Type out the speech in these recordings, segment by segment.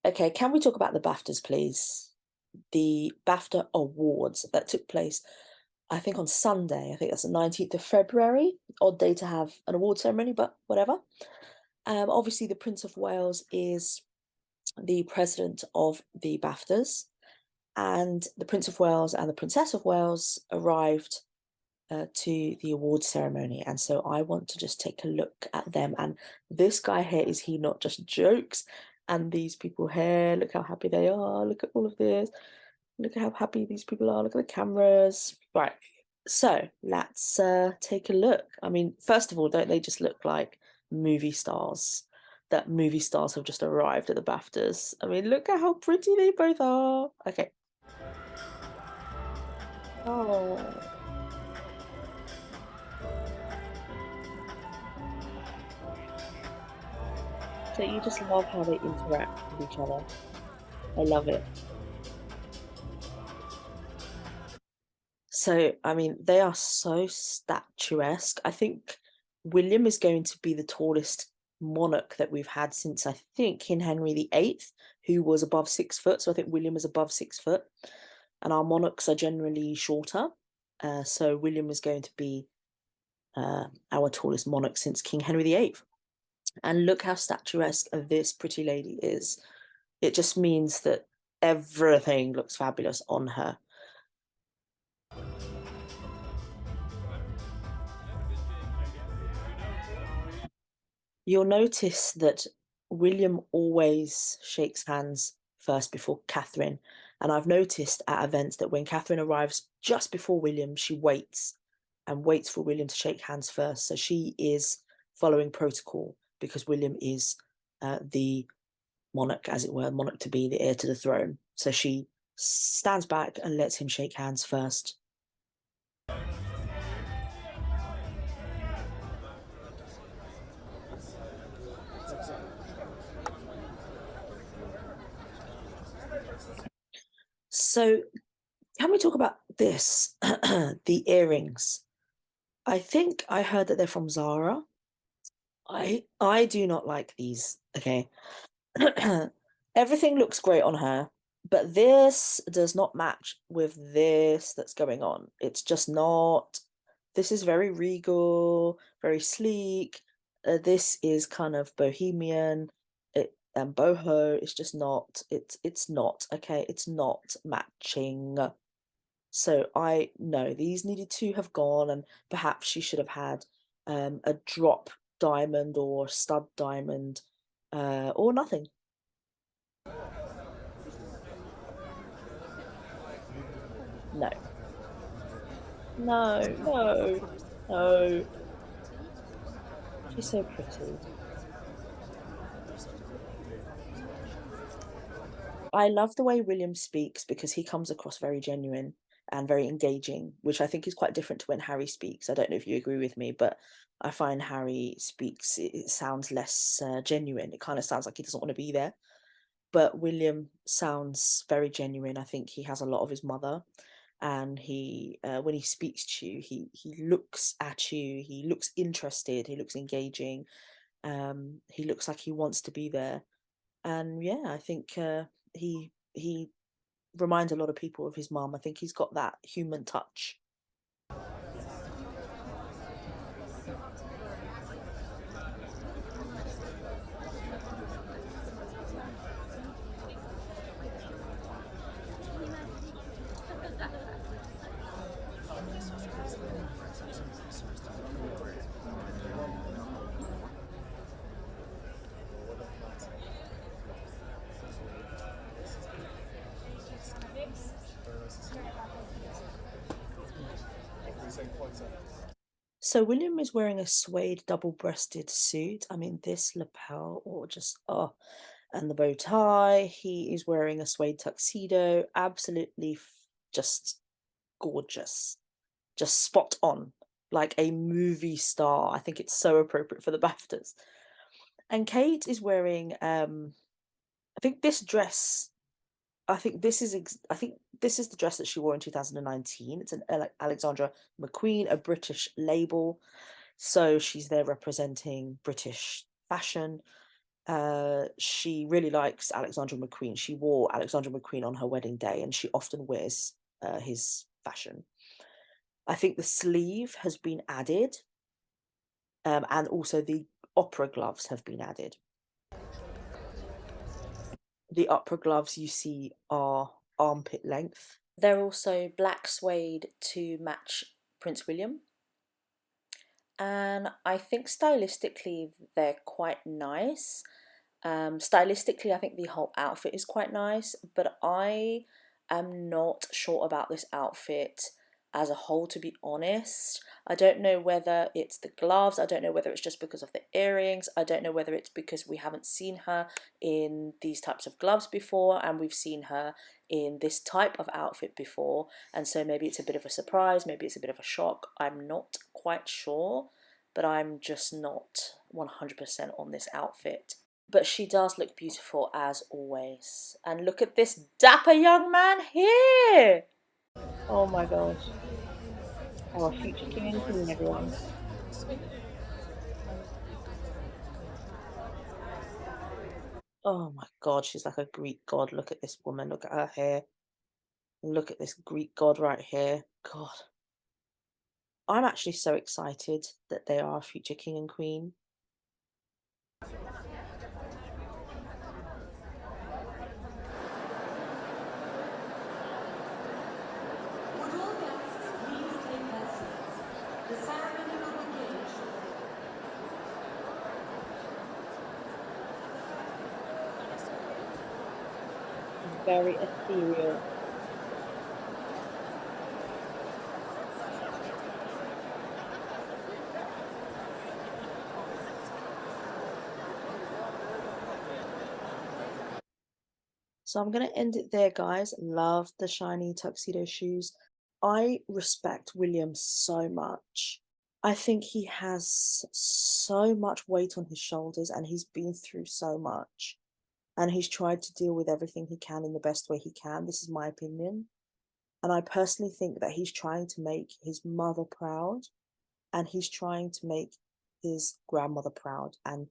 Okay, can we talk about the BAFTAs, please? The BAFTA awards that took place, I think, on Sunday. I think that's the 19th of February. Odd day to have an award ceremony, but whatever. Obviously, the Prince of Wales is the president of the BAFTAs, and the Prince of Wales and the Princess of Wales arrived to the award ceremony. And so I want to just take a look at them. And this guy here, is he not just jokes? And these people here, look how happy they are. Look at all of this. Look at how happy these people are. Look at the cameras. Right. So let's take a look. I mean, first of all, don't they just look like movie stars? That movie stars have just arrived at the BAFTAs. I mean, look at how pretty they both are. Okay. Oh. So you just love how they interact with each other. I love it. So, I mean, they are so statuesque. I think William is going to be the tallest monarch that we've had since, I think, King Henry VIII, who was above 6 foot. So I think William is above 6 foot. And our monarchs are generally shorter. So William is going to be our tallest monarch since King Henry VIII. And look how statuesque this pretty lady is. It just means that everything looks fabulous on her. You'll notice that William always shakes hands first before Catherine. And I've noticed at events that when Catherine arrives just before William, she waits and waits for William to shake hands first. So she is following protocol because William is the monarch, as it were, monarch to be, the heir to the throne. So she stands back and lets him shake hands first. So can we talk about this? The earrings. I think I heard that they're from Zara. I do not like these. Okay. Everything looks great on her, but this does not match with this that's going on. It's just not. This is very regal, very sleek. This is kind of bohemian, and boho. It's just not. It's not okay. It's not matching. So I know these needed to have gone, and perhaps she should have had a drop diamond or stud diamond, or nothing. No, no, no, no. She's so pretty. I love the way William speaks because he comes across very genuine and very engaging, which I think is quite different to when Harry speaks. I don't know if you agree with me, but I find Harry speaks, it sounds less genuine. It kind of sounds like he doesn't want to be there. But William sounds very genuine. I think he has a lot of his mother, and he when he speaks to you, he looks at you, he looks interested, he looks engaging, he looks like he wants to be there. And yeah, I think he reminds a lot of people of his mum. I think he's got that human touch. So William is wearing a suede double-breasted suit. I mean, this lapel, or just and the bow tie. He is wearing a suede tuxedo. Absolutely, just gorgeous, just spot on, like a movie star. I think it's so appropriate for the BAFTAs. And Kate is wearing, I think this dress. I think this is the dress that she wore in 2019. It's an Alexandra McQueen, a British label. So she's there representing British fashion. She really likes Alexandra McQueen. She wore Alexandra McQueen on her wedding day, and she often wears his fashion. I think the sleeve has been added, and also the opera gloves have been added. The opera gloves you see are armpit length. They're also black suede to match Prince William. And I think stylistically they're quite nice. Stylistically, I think the whole outfit is quite nice, but I am not sure about this outfit as a whole, to be honest. I don't know whether it's the gloves, I don't know whether it's just because of the earrings, I don't know whether it's because we haven't seen her in these types of gloves before and we've seen her in this type of outfit before, and so maybe it's a bit of a surprise, maybe it's a bit of a shock. I'm not quite sure, but I'm just not 100% on this outfit. But she does look beautiful as always. And look at this dapper young man here! Oh my gosh. Our future king and queen, everyone. Oh my god, she's like a Greek god. Look at this woman, look at her hair. Look at this Greek god right here. God. I'm actually so excited that they are our future king and queen. Would all guests please take their seats? The ceremony will begin shortly. Very ethereal. So I'm going to end it there, guys. Love the shiny tuxedo shoes. I respect William so much. I think he has so much weight on his shoulders and he's been through so much. And he's tried to deal with everything he can in the best way he can. This is my opinion. And I personally think that he's trying to make his mother proud and he's trying to make his grandmother proud and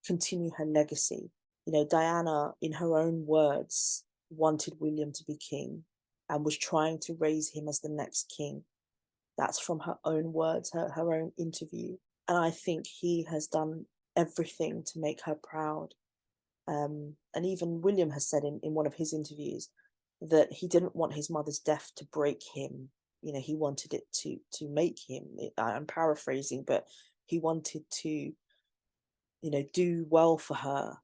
continue her legacy. You know, Diana, in her own words, wanted William to be king and was trying to raise him as the next king. That's from her own words, her own interview. And I think he has done everything to make her proud. And even William has said in one of his interviews that he didn't want his mother's death to break him. You know, he wanted it to make him. I'm paraphrasing, but he wanted to, you know, do well for her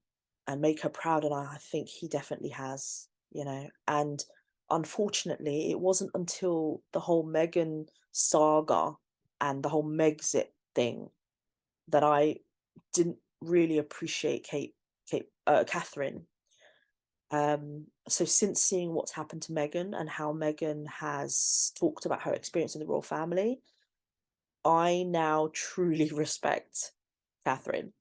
and make her proud. And I think he definitely has, you know. And unfortunately, it wasn't until the whole Meghan saga and the whole Megxit thing that I didn't really appreciate Catherine. So since seeing what's happened to Meghan and how Meghan has talked about her experience in the royal family, I now truly respect Catherine,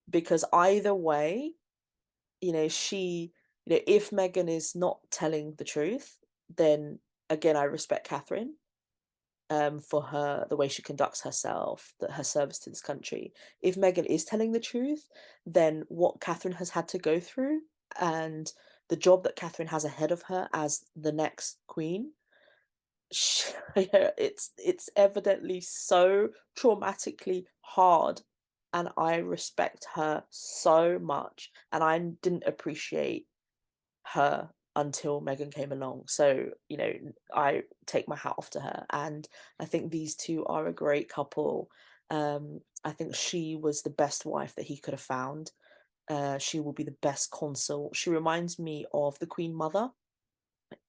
because either way, you know, if Meghan is not telling the truth, then again, I respect Catherine, for the way she conducts herself, that her service to this country. If Meghan is telling the truth, then what Catherine has had to go through and the job that Catherine has ahead of her as the next queen, it's evidently so traumatically hard, and I respect her so much, and I didn't appreciate her until Meghan came along. So, you know, I take my hat off to her, and I think these two are a great couple. I think she was the best wife that he could have found. She will be the best consort. She reminds me of the Queen Mother,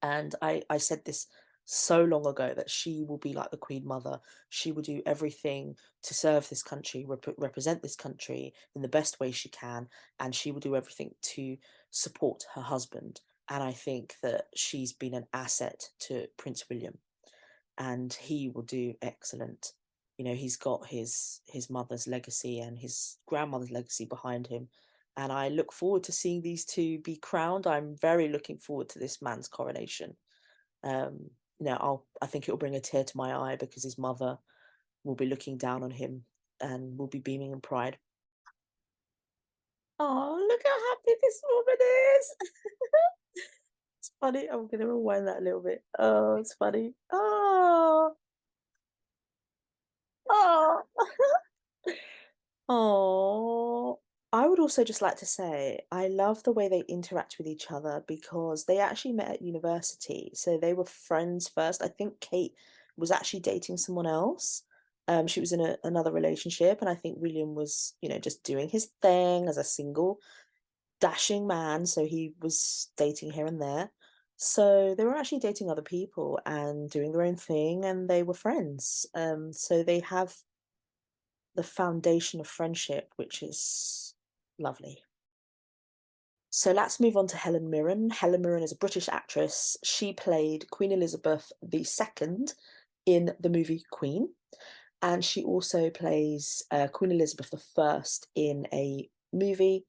and I said this so long ago that she will be like the Queen Mother. She will do everything to serve this country, represent this country in the best way she can, and she will do everything to support her husband. And I think that she's been an asset to Prince William, and he will do excellent. You know, he's got his mother's legacy and his grandmother's legacy behind him. And I look forward to seeing these two be crowned. I'm very looking forward to this man's coronation. Um, I think it will bring a tear to my eye because his mother will be looking down on him and will be beaming in pride. Oh, look how happy this woman is. It's funny. I'm gonna rewind that a little bit. Oh, it's funny. Oh, oh. Oh, I would also just like to say I love the way they interact with each other because they actually met at university. So they were friends first. I think Kate was actually dating someone else. She was in another relationship, and I think William was, just doing his thing as a single, dashing man. So he was dating here and there. So they were actually dating other people and doing their own thing, and they were friends. So they have the foundation of friendship, which is lovely. So let's move on to Helen Mirren. Helen Mirren is a British actress. She played Queen Elizabeth II in the movie Queen, and she also plays Queen Elizabeth I in a movie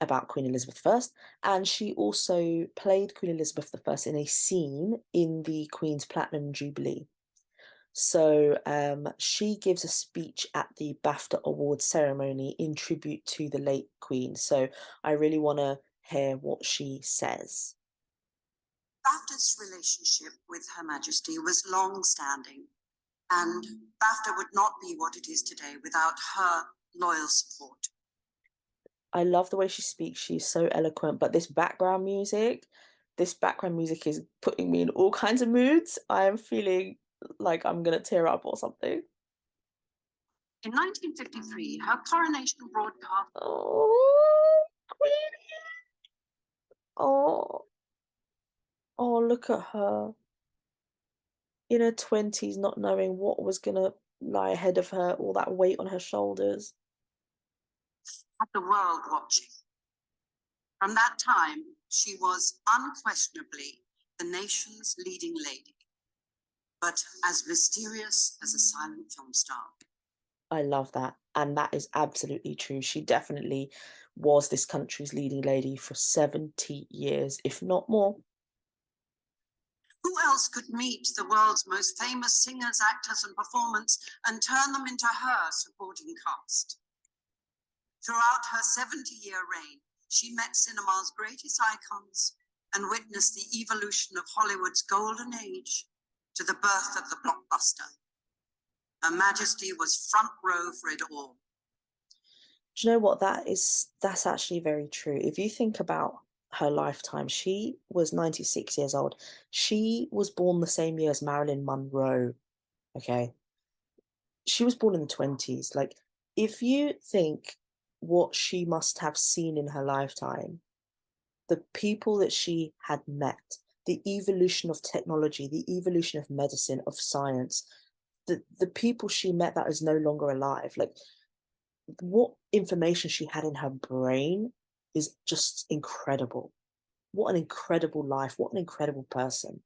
about Queen Elizabeth I, and she also played Queen Elizabeth I in a scene in the Queen's Platinum Jubilee. So she gives a speech at the BAFTA Awards ceremony in tribute to the late Queen. So I really want to hear what she says. BAFTA's relationship with Her Majesty was long-standing, and BAFTA would not be what it is today without her loyal support. I love the way she speaks. She's so eloquent, but this background music is putting me in all kinds of moods. I am feeling like I'm going to tear up or something. In 1953, her coronation broadcast. Oh, Queenie. Oh, look at her. In her 20s, not knowing what was going to lie ahead of her, all that weight on her shoulders. Had the world watching. From that time, she was unquestionably the nation's leading lady, but as mysterious as a silent film star. I love that. And that is absolutely true. She definitely was this country's leading lady for 70 years, if not more. Who else could meet the world's most famous singers, actors, and performers and turn them into her supporting cast? Throughout her 70-year reign, she met cinema's greatest icons and witnessed the evolution of Hollywood's golden age to the birth of the blockbuster. Her Majesty was front row for it all. Do you know what that's actually very true. If you think about her lifetime, she was 96 years old. She was born the same year as Marilyn Monroe. Okay. She was born in the 20s. Like, if you think what she must have seen in her lifetime, the people that she had met, the evolution of technology, the evolution of medicine, of science, the people she met that is no longer alive, like what information she had in her brain is just incredible. What an incredible life. What an incredible person.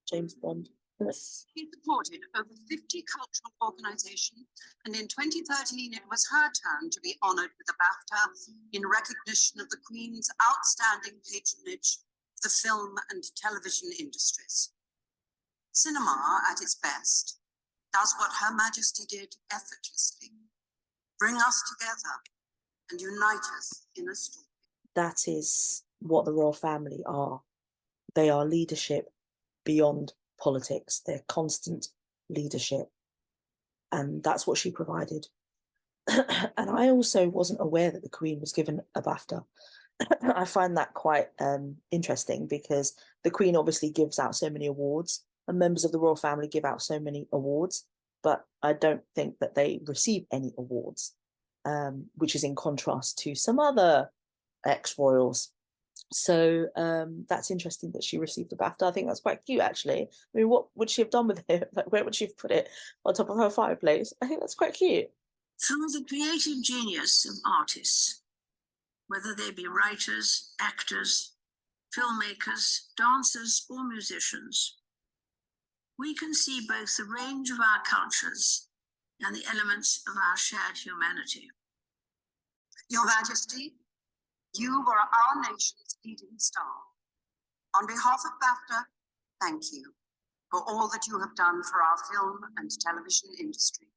James Bond. She supported over 50 cultural organizations, and in 2013 it was her turn to be honored with a BAFTA in recognition of the Queen's outstanding patronage of the film and television industries. Cinema, at its best, does what Her Majesty did effortlessly: bring us together and unite us in a story. That is what the royal family are. They are leadership beyond politics. They're constant leadership. And that's what she provided. And I also wasn't aware that the Queen was given a BAFTA. I find that quite interesting because the Queen obviously gives out so many awards and members of the royal family give out so many awards, but I don't think that they receive any awards, which is in contrast to some other ex-royals. So that's interesting that she received the BAFTA. I think that's quite cute, actually. I mean, what would she have done with it? Like, where would she have put it? On top of her fireplace? I think that's quite cute. Through the creative genius of artists, whether they be writers, actors, filmmakers, dancers, or musicians, we can see both the range of our cultures and the elements of our shared humanity. Your Majesty, you were our nation's leading star. On behalf of BAFTA, thank you. for all that you have done for our film and television industry.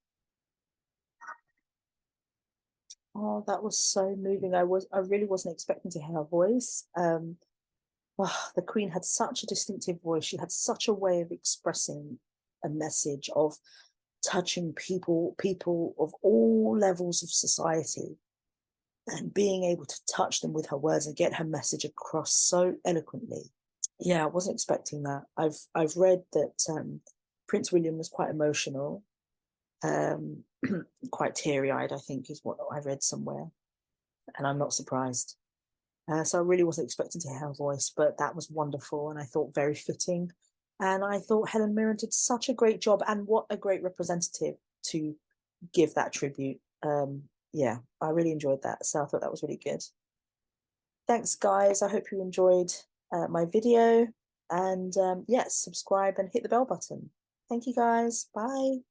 Oh, that was so moving. I really wasn't expecting to hear her voice. The Queen had such a distinctive voice. She had such a way of expressing a message, of touching people of all levels of society, and being able to touch them with her words and get her message across so eloquently. Yeah, I wasn't expecting that. I've read that Prince William was quite emotional, quite teary-eyed, I think is what I read somewhere, and I'm not surprised. So I really wasn't expecting to hear her voice, but that was wonderful, and I thought very fitting. And I thought Helen Mirren did such a great job, and what a great representative to give that tribute. Yeah, I really enjoyed that. So I thought that was really good. Thanks, guys. I hope you enjoyed my video. And yes, subscribe and hit the bell button. Thank you, guys. Bye.